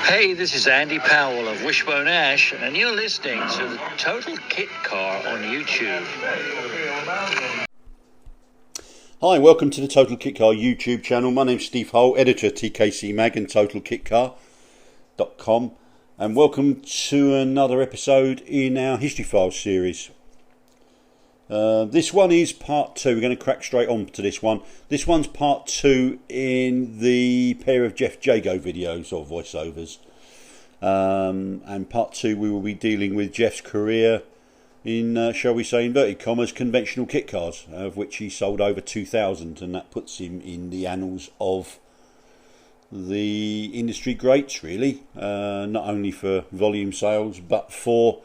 Hey, this is Andy Powell of Wishbone Ash, and you're listening to the Total Kit Car on YouTube. Hi, welcome to the Total Kit Car YouTube channel. My name's Steve Hull, editor of TKC Mag and totalkitcar.com, and welcome to another episode in our History Files series. This one is part 2. We're going to crack straight on to this one. This one's part 2 in the pair of GEOFF JAGO videos or voiceovers. And part 2 we will be dealing with Geoff's career in, shall we say, inverted commas, conventional kit cars, of which he sold over 2,000, and that puts him in the annals of the industry greats, really. Not only for volume sales, but for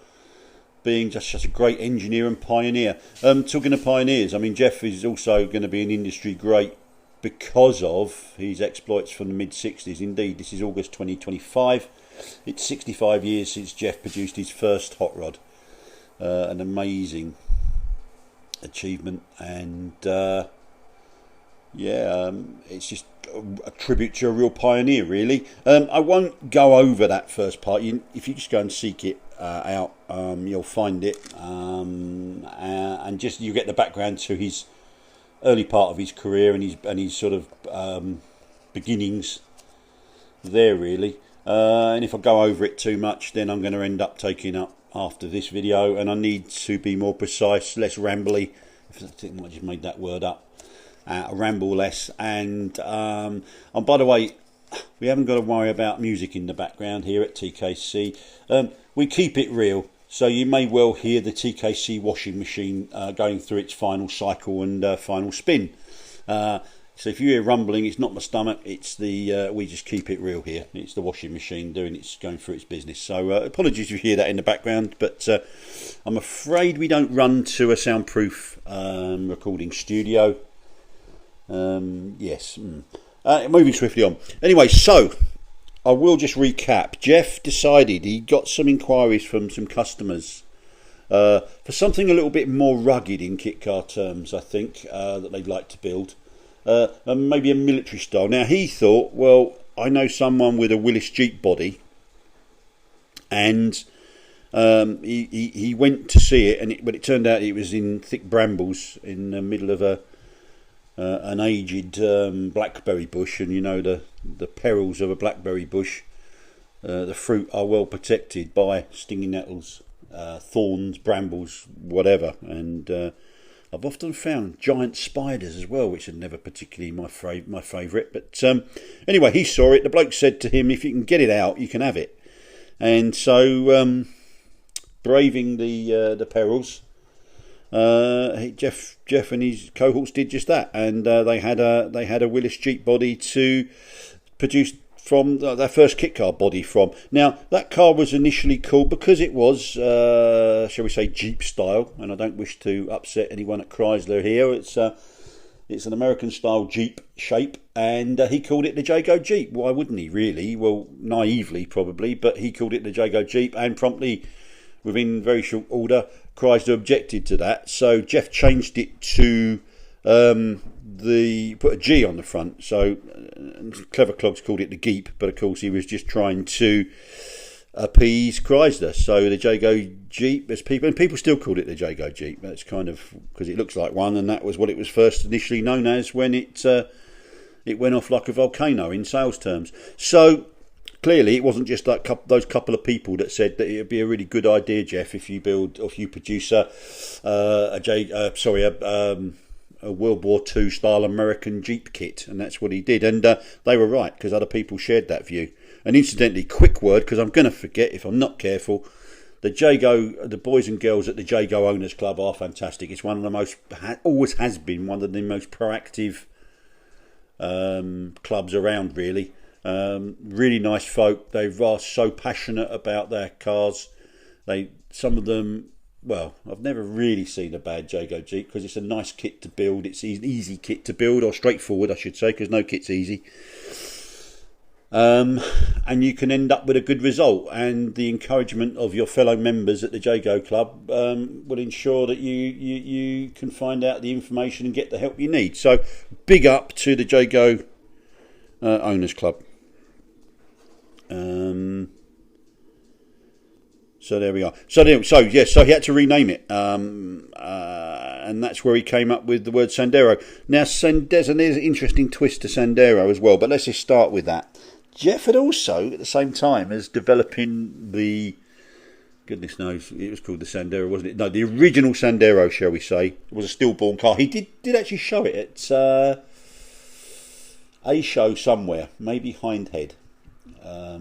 being just such a great engineer and pioneer. Talking of pioneers, I mean, Geoff is also going to be an industry great because of his exploits from the mid-60s. Indeed, this is August 2025. It's 65 years since Geoff produced his first hot rod. An amazing achievement, and it's just a tribute to a real pioneer, really. I won't go over that first part. If you just go and seek it out, you'll find it, and just you get the background to his early part of his career and his sort of beginnings there, really. And if I go over it too much, then I'm going to end up taking up after this video, and I need to be more precise, less rambly. I think I just made that word up. Ramble less, and by the way, we haven't got to worry about music in the background here at TKC. We keep it real, so you may well hear the TKC washing machine going through its final cycle and final spin. So if you hear rumbling, it's not my stomach, it's the we just keep it real here. It's the washing machine going through its business. So apologies if you hear that in the background, but I'm afraid we don't run to a soundproof recording studio. Moving swiftly on. Anyway, so I will just recap. Geoff decided he got some inquiries from some customers for something a little bit more rugged in kit car terms, I think, that they'd like to build. Maybe a military style. Now he thought, well, I know someone with a Willys Jeep body, and he went to see it, but it turned out it was in thick brambles in the middle of an aged blackberry bush, and you know the perils of a blackberry bush. The fruit are well protected by stinging nettles, thorns, brambles, whatever, and I've often found giant spiders as well, which are never particularly my favourite. But anyway, he saw it. The bloke said to him, if you can get it out, you can have it. And so, braving the perils, Geoff and his cohorts did just that, and they had a Willys Jeep body to produce from their first kit car body from. Now that car was initially called, because it was shall we say Jeep style, and I don't wish to upset anyone at Chrysler here, it's an American style Jeep shape, and he called it the Jago Jeep. Why wouldn't he, really? Well, naively probably, but he called it the Jago Jeep, and promptly within very short order Chrysler objected to that, so Geoff changed it to put a G on the front. So clever clogs called it the Geep, but of course he was just trying to appease Chrysler. So the Jago Jeep, people still called it the Jago Jeep. That's kind of because it looks like one, and that was what it was first initially known as when it went off like a volcano in sales terms. So clearly it wasn't just like those couple of people that said that it would be a really good idea, Geoff, if you produce a World War II style American Jeep kit, and that's what he did, and they were right, because other people shared that view. And incidentally, quick word, because I'm going to forget if I'm not careful, the boys and girls at the Jago Owners Club are fantastic. It's one of the most, always has been one of the most proactive clubs around, really. Really nice folk. They are so passionate about their cars. Some of them, well, I've never really seen a bad Jago Jeep, because it's a nice kit to build. It's an easy kit to build, or straightforward I should say, because no kit's easy. And you can end up with a good result, and the encouragement of your fellow members at the Jago Club will ensure that you can find out the information and get the help you need. So big up to the Jago Owners Club. So there we are. So he had to rename it, and that's where he came up with the word Sandero. Now, there's an interesting twist to Sandero as well, but let's just start with that. Geoff had also, at the same time as developing the, goodness knows, it was called the Sandero, wasn't it? No, the original Sandero, shall we say. It was a stillborn car. He did actually show it at a show somewhere, maybe Hindhead,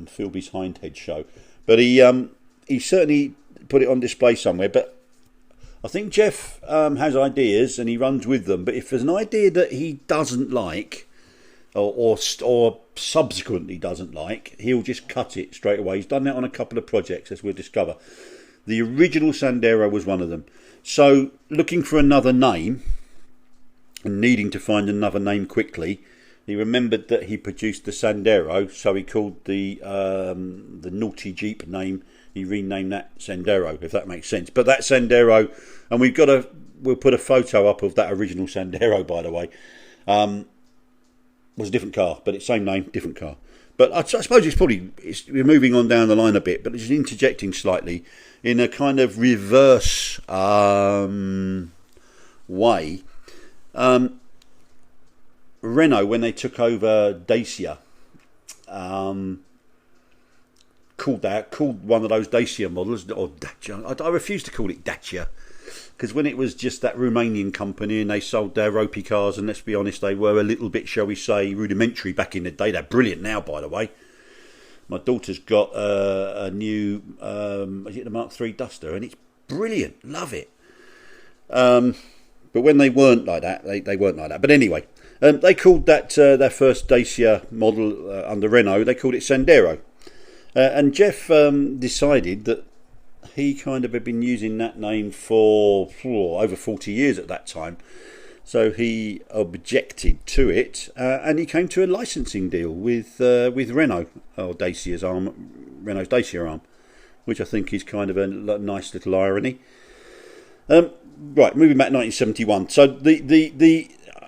Philby's Hindhead show. But he certainly put it on display somewhere. But I think Geoff has ideas and he runs with them. But if there's an idea that he doesn't like, or subsequently doesn't like, he'll just cut it straight away. He's done that on a couple of projects, as we'll discover. The original Sandero was one of them. So looking for another name and needing to find another name quickly, he remembered that he produced the Sandero, so he called the naughty Jeep name, he renamed that Sandero, if that makes sense. But that Sandero, and we'll put a photo up of that original Sandero, by the way, was a different car, but it's same name, different car. But I suppose we're moving on down the line a bit, but it's interjecting slightly in a kind of reverse way. Renault, when they took over Dacia, called one of those Dacia models, or Dacia. I refuse to call it Dacia, because when it was just that Romanian company and they sold their ropey cars, and let's be honest, they were a little bit, shall we say, rudimentary back in the day. They're brilliant now, by the way. My daughter's got a new, is it the Mark III Duster, and it's brilliant, love it. But when they weren't like that, they weren't like that. But anyway, they called that their first Dacia model under Renault, they called it Sandero. And Geoff decided that he kind of had been using that name for over 40 years at that time. So he objected to it, and he came to a licensing deal with Renault, or Dacia's arm, Renault's Dacia arm, which I think is kind of a nice little irony. Right, moving back to 1971. So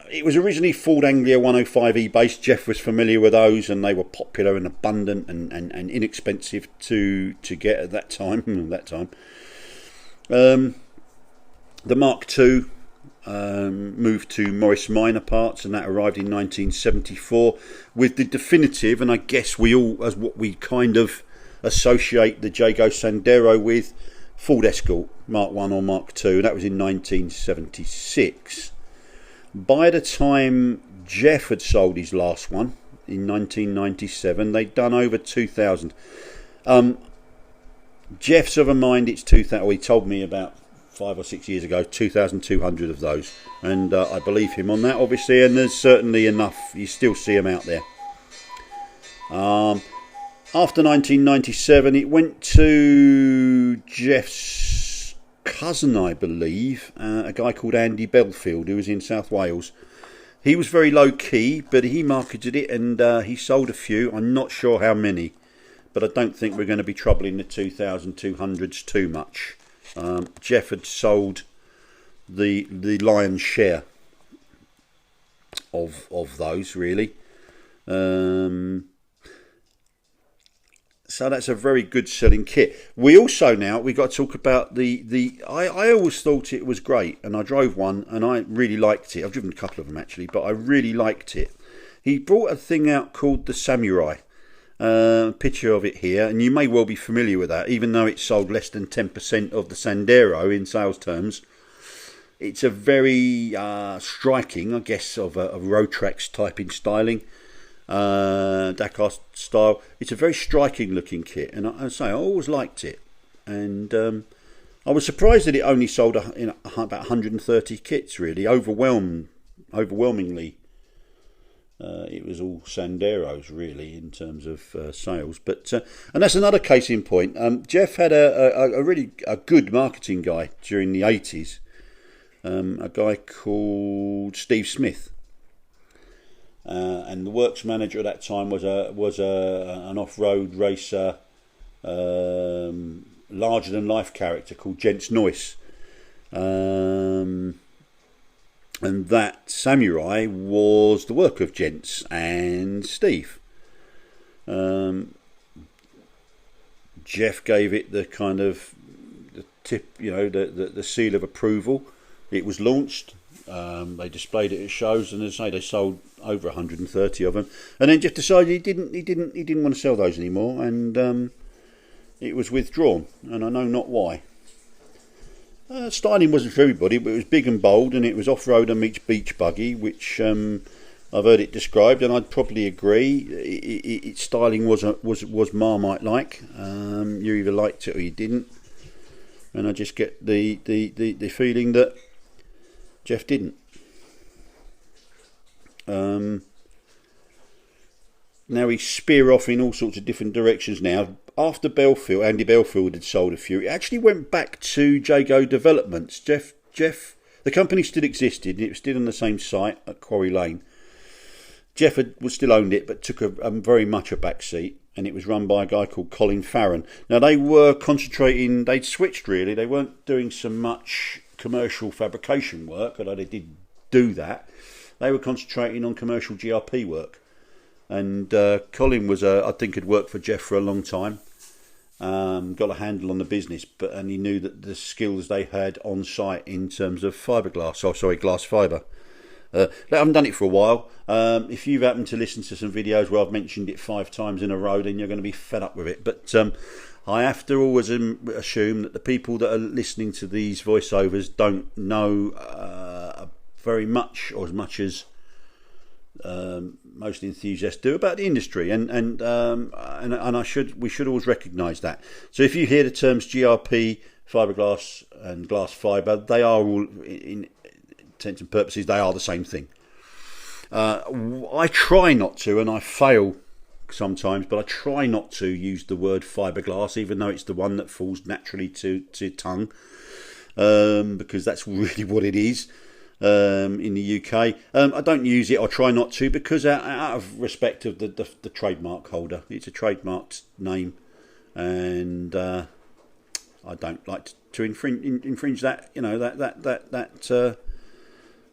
it was originally Ford Anglia 105e based. Geoff was familiar with those, and they were popular and abundant and inexpensive to get at that time. The Mark II moved to Morris Minor parts, and that arrived in 1974 with the definitive, and I guess we all, as what we kind of associate the Jago Sandero with, Ford Escort Mark I or Mark II. That was in 1976. By the time Geoff had sold his last one in 1997, they'd done over 2,000. Geoff's of a mind it's 2,000. Well, he told me about 5 or 6 years ago, 2,200 of those, and I believe him on that, obviously. And there's certainly enough. You still see them out there. After 1997, it went to Geoff's cousin, I believe, a guy called Andy Belfield, who was in South Wales. He was very low key, but he marketed it, and he sold a few. I'm not sure how many, but I don't think we're going to be troubling the 2,200s too much. Geoff had sold the lion's share of those, really. So that's a very good selling kit. We got to talk about I always thought it was great, and I drove one and I really liked it. I've driven a couple of them actually, but I really liked it. He brought a thing out called the Samurai. Picture of it here, and you may well be familiar with that, even though it sold less than 10% of the Sandero in sales terms. It's a very striking, I guess, of a road tracks type in styling. Dakar style. It's a very striking looking kit, and I always liked it, and I was surprised that it only sold about 130 kits. Really, overwhelmingly, it was all Sanderos really in terms of sales. But and that's another case in point. Geoff had a really good marketing guy during the 80s, a guy called Steve Smith. And the works manager at that time was an off-road racer, larger than life character called Jens Neuss, and that Samurai was the work of Jens and Steve. Geoff gave it the kind of the tip, you know, the seal of approval. It was launched. They displayed it at shows, and as I say, they sold over 130 of them. And then Geoff decided he didn't want to sell those anymore, and it was withdrawn. And I know not why. Styling wasn't for everybody, but it was big and bold, and it was off-roader meets beach buggy, which I've heard it described, and I'd probably agree. Its styling was Marmite-like. You either liked it or you didn't, and I just get the feeling that Geoff didn't. Now he's spear off in all sorts of different directions now. After Andy Belfield had sold a few, it actually went back to Jago Developments. Geoff, the company still existed, and it was still on the same site at Quarry Lane. Geoff was still owned it, but took a very much a back seat, and it was run by a guy called Colin Farron. Now they were concentrating, they'd switched really. They weren't doing so much commercial fabrication work, although they did do that. They were concentrating on commercial GRP work. And Colin was, I think, had worked for Geoff for a long time, got a handle on the business, and he knew that the skills they had on site in terms of glass fibre. They haven't done it for a while. If you've happened to listen to some videos where I've mentioned it 5 times in a row, then you're going to be fed up with it. But I have to always assume that the people that are listening to these voiceovers don't know very much, or as much as most enthusiasts do, about the industry, and we should always recognise that. So if you hear the terms GRP, fiberglass, and glass fibre, they are all, in intents and purposes, they are the same thing. I try not to, and I fail sometimes, but I try not to use the word fiberglass, even though it's the one that falls naturally to tongue, because that's really what it is. In the UK, I don't use it. I try not to, because out of respect of the trademark holder, it's a trademarked name, and I don't like to infringe that, you know,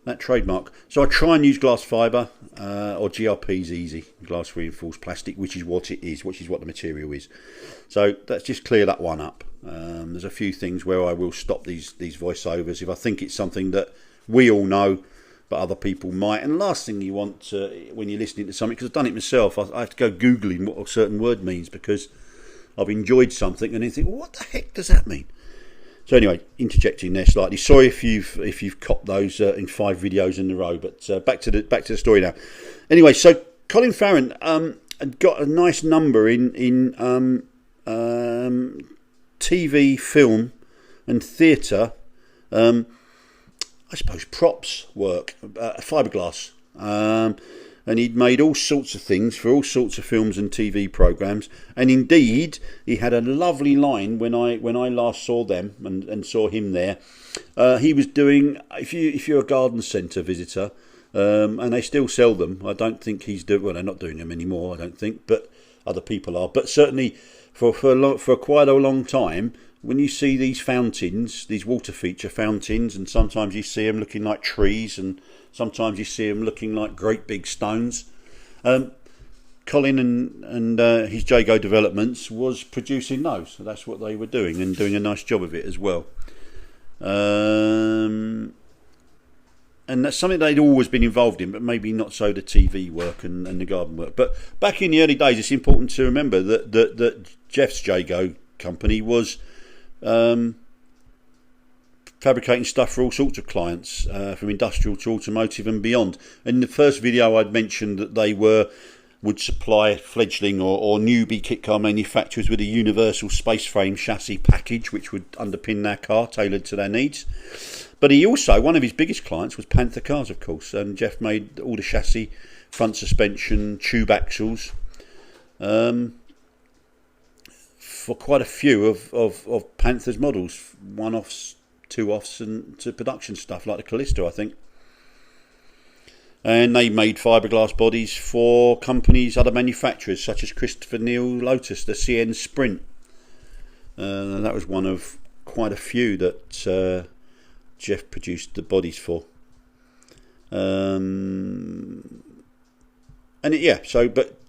that trademark. So I try and use glass fibre, or GRP's easy, glass reinforced plastic, which is what it is, which is what the material is. So let's just clear that one up. There's a few things where I will stop these voiceovers if I think it's something that we all know, but other people might. And the last thing you want when you're listening to something, because I've done it myself, I have to go Googling what a certain word means, because I've enjoyed something and then think, well, what the heck does that mean? So anyway, interjecting there slightly. Sorry if you've copped those in 5 videos in a row, but back to the story now. Anyway, so Colin Farron had got a nice number in TV, film, and theatre. I suppose props work, fiberglass, and he'd made all sorts of things for all sorts of films and TV programs. And indeed, he had a lovely line when I last saw them and saw him there. He was doing, if you're a garden centre visitor, and they still sell them. I don't think he's doing. Well, they're not doing them anymore, I don't think, but other people are. But certainly for quite a long time, when you see these fountains, these water feature fountains, and sometimes you see them looking like trees, and sometimes you see them looking like great big stones. Colin and his Jago Developments was producing those. So that's what they were doing, and doing a nice job of it as well. And that's something they'd always been involved in, but maybe not so the TV work and the garden work. But back in the early days, it's important to remember that Geoff's Jago company was fabricating stuff for all sorts of clients, from industrial to automotive and beyond. In the first video, I'd mentioned that they would supply fledgling or newbie kit car manufacturers with a universal space frame chassis package, which would underpin their car, tailored to their needs. But he also, one of his biggest clients was Panther Cars, of course, and Geoff made all the chassis, front suspension, tube axles, for quite a few of Panther's models, 1-offs, 2-offs, and to production stuff like the Callisto, I think. And they made fiberglass bodies for companies, other manufacturers, such as Christopher Neal Lotus, the CN Sprint. That was one of quite a few that Geoff produced the bodies for. But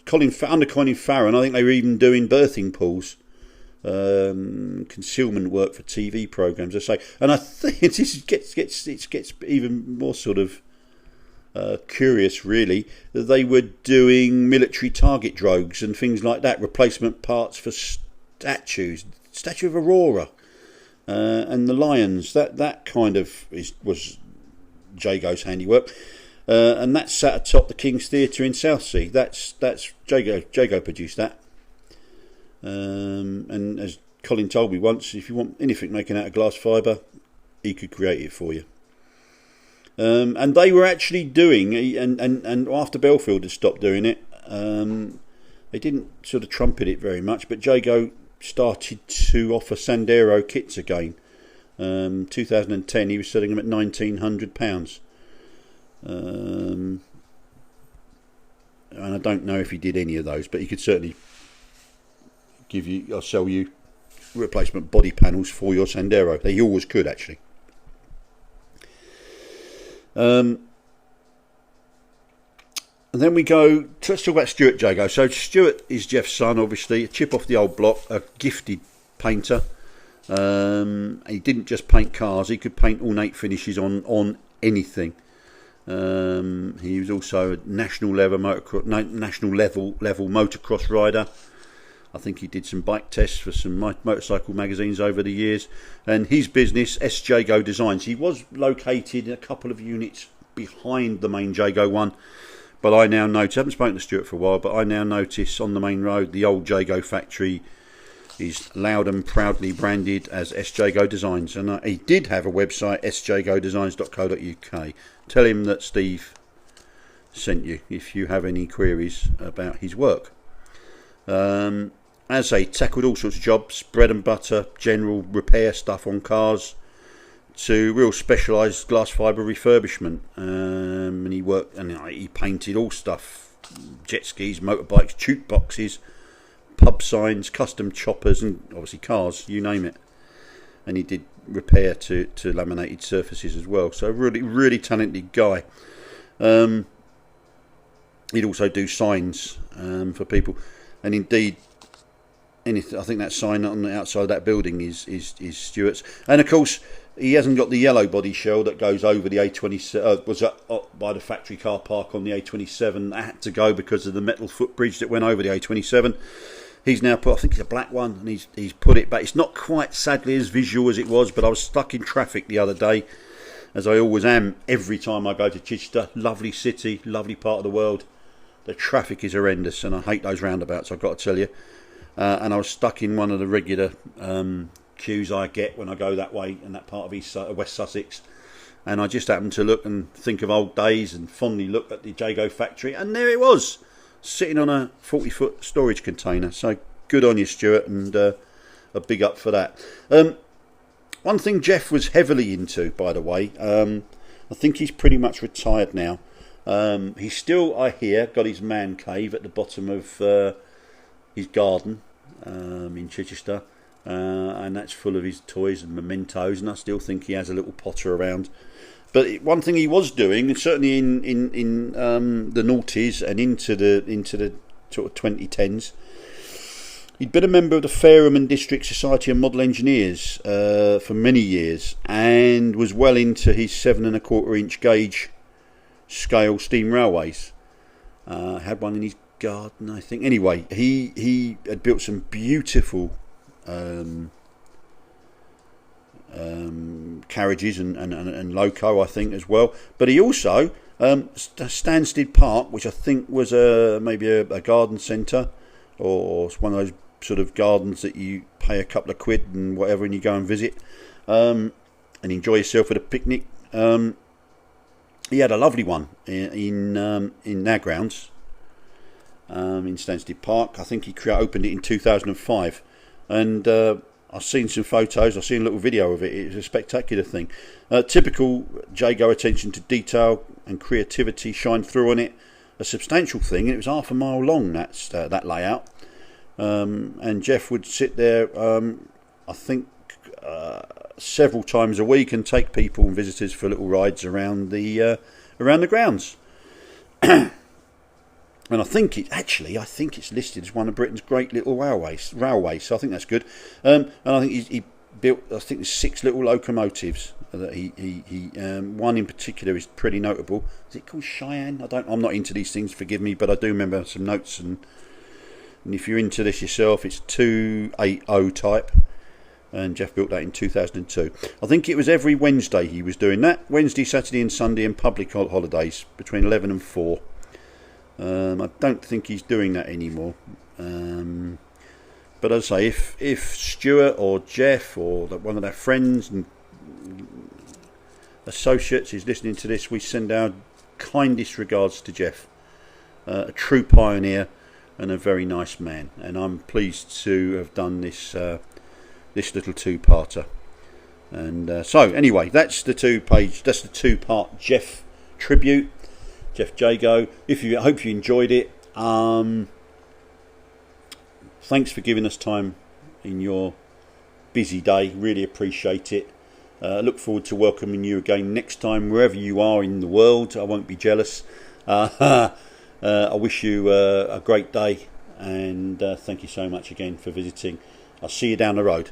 Colin Farron, I think they were even doing berthing pools concealment work for TV programs, I say. And I think it gets even more sort of curious, really, that they were doing military target drogues and things like that, replacement parts for statues, statue of Aurora, and the lions. That kind of was Jago's handiwork, and that's sat atop the King's Theatre in Southsea. That's Jago. Jago produced that. And as Colin told me once, if you want anything making out of glass fibre, he could create it for you. And they were actually doing, and after Belfield had stopped doing it, they didn't sort of trumpet it very much, but Jago started to offer Sandero kits again. 2010 he was selling them at £1,900. And I don't know if he did any of those, but he could certainly give you, I'll sell you replacement body panels for your Sandero. He always could, actually. And then we go, let's talk about Stuart Jago. So Stuart is Geoff's son, obviously, a chip off the old block, a gifted painter. He didn't just paint cars, he could paint ornate finishes on anything. He was also a national level motocross rider. I think he did some bike tests for some motorcycle magazines over the years. And his business, Jago Designs, he was located in a couple of units behind the main Jago One. But I now notice, I haven't spoken to Stuart for a while, but I now notice on the main road, the old Jago factory is loud and proudly branded as Jago Designs. And he did have a website, sjagodesigns.co.uk. Tell him that Steve sent you if you have any queries about his work. As I tackled all sorts of jobs, bread and butter, general repair stuff on cars, to real specialised glass fibre refurbishment. And he worked, and he painted all stuff: jet skis, motorbikes, jute boxes, pub signs, custom choppers, and obviously cars, you name it. And he did repair to laminated surfaces as well. So really talented guy. He'd also do signs for people, and indeed, anything. I think that sign on the outside of that building is Stuart's. And of course, he hasn't got the yellow body shell that goes over the A27. Was by the factory car park on the A27. That had to go because of the metal footbridge that went over the A27. He's now put, I think it's a black one, and he's put it back. It's not quite, sadly, as visual as it was, but I was stuck in traffic the other day, as I always am every time I go to Chichester. Lovely city, lovely part of the world. The traffic is horrendous, and I hate those roundabouts, I've got to tell you. And I was stuck in one of the regular queues I get when I go that way, in that part of West Sussex. And I just happened to look and think of old days and fondly look at the Jago factory, and there it was, sitting on a 40-foot storage container. So good on you, Stuart, and a big up for that. One thing Geoff was heavily into, by the way, I think he's pretty much retired now. He's still, I hear, got his man cave at the bottom of his garden in Chichester, and that's full of his toys and mementos, and I still think he has a little potter around. But one thing he was doing, and certainly in the noughties and into the sort of 2010s, he'd been a member of the Fareham and District Society of Model Engineers for many years, and was well into his 7¼ inch gauge scale steam railways. Had one in his garden, I think. Anyway, he had built some beautiful carriages and loco, I think, as well. But he also Stansted Park, which I think was maybe a garden centre, or one of those sort of gardens that you pay a couple of quid and whatever, and you go and visit and enjoy yourself with a picnic. He had a lovely one in our grounds, in Stansted Park. I think he opened it in 2005, and I've seen some photos, I've seen a little video of it. It's a spectacular thing. Typical Jago attention to detail and creativity shine through on it. A substantial thing, and it was half a mile long, that layout. And Geoff would sit there, I think, several times a week, and take people and visitors for little rides around the grounds. And I think it's listed as one of Britain's great little railways. So I think that's good. And I think he built, I think there's 6 little locomotives that he one in particular is pretty notable. Is it called Cheyenne? I'm not into these things, forgive me, but I do remember some notes, and if you're into this yourself, it's 280 type, and Geoff built that in 2002. I think it was every Wednesday he was doing that, Wednesday, Saturday and Sunday, and public holidays between 11 and 4. I don't think he's doing that anymore. But as I say, if Stuart or Geoff or one of their friends and associates is listening to this, we send our kindest regards to Geoff, a true pioneer and a very nice man. And I'm pleased to have done this little 2-parter. And so anyway, that's the 2-part Geoff tribute, Geoff Jago. I hope you enjoyed it. Thanks for giving us time in your busy day. Really appreciate it. Look forward to welcoming you again next time, wherever you are in the world. I won't be jealous. I wish you a great day, and thank you so much again for visiting. I'll see you down the road.